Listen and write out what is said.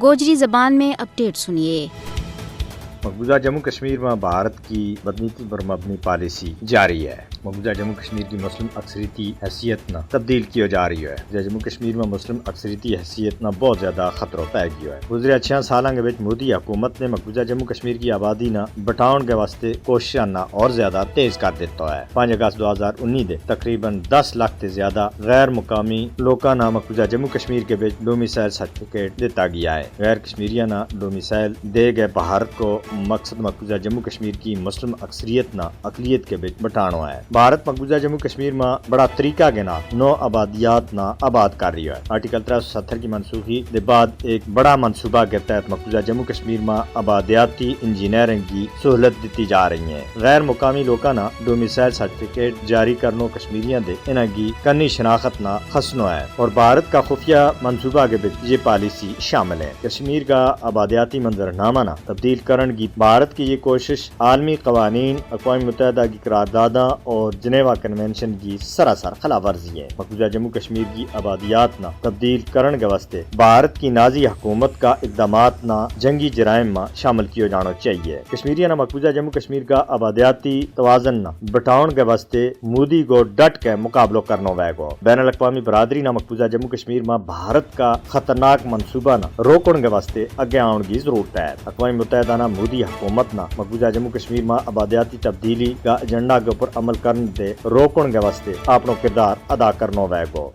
گوجری زبان میں اپڈیٹ سنیے۔ مقبوضہ جموں کشمیر میں بھارت کی بدنیتی پر مبنی پالیسی جاری ہے۔ مقبوضہ جموں کشمیر کی مسلم اکثریتی حیثیت نہ تبدیل کی جا رہی ہے۔ جموں کشمیر میں مسلم اکثریتی حیثیت نہ بہت زیادہ خطرہ پی گیا ہے۔ گزرے 6 سالوں کے بچ مودی حکومت نے مقبوضہ جموں کشمیر کی آبادی نہ بٹاؤن کے واسطے کوششاں نہ اور زیادہ تیز کر دیتا ہے۔ 5 اگست 2019 دے تقریباً 10 لاکھ تے زیادہ غیر مقامی لوکاں نہ مقبوضہ جموں کشمیر کے بچ ڈومیسائل سرٹیفکیٹ دیتا گیا ہے۔ غیر کشمیریاں نہ ڈومیسائل دے گئے بھارت کو مقصد مقبوضہ جموں کشمیر کی مسلم اکثریت نہ اقلیت کے بچ بٹانو ہے۔ بھارت مقبوضہ جموں کشمیر میں بڑا طریقہ کے نا 9 آبادیات نہ آباد کر رہی ہے۔ آرٹیکل 370 کی منسوخی کے بعد ایک بڑا منصوبہ کے تحت مقبوضہ جموں کشمیر میں آبادیاتی انجینئرنگ کی سہولت دیتی جا رہی ہے۔ غیر مقامی لوکاں نہ ڈومیسائل سرٹیفکیٹ جاری کرنو کشمیریاں دے انہاں کی کنی شناخت نہ خسنو ہے اور بھارت کا خفیہ منصوبہ کے بچ یہ پالیسی شامل ہے۔ کشمیر کا آبادیاتی منظرنامہ نہ تبدیل کرن کی بھارت کی یہ کوشش عالمی قوانین، اقوام متحدہ کی قرارداداں اور جنیوا کنونشن کی سراسر خلاف ورزی ہے۔ مقبوضہ جموں کشمیر کی آبادیات نہ تبدیل کرن کے واسطے بھارت کی نازی حکومت کا اقدامات نہ جنگی جرائم میں شامل کیے جانا چاہیے۔ کشمیریاں نہ مقبوضہ جموں کشمیر کا آبادیاتی توازن نہ بٹاؤن کے واسطے مودی کو ڈٹ کے مقابلہ کرنا ہوئے گا۔ بین الاقوامی برادری نہ مقبوضہ جموں کشمیر میں بھارت کا خطرناک منصوبہ نہ روکن کے واسطے اگے آن کی ضرورت ہے۔ اقوام متحدہ نہ مودی حکومت نہ مقبوضہ جموں کشمیر میں آبادیاتی تبدیلی کا ایجنڈا کے اوپر عمل کرنے دے روکن کے واسطے اپنا کردار ادا کرنا ہوئے گا۔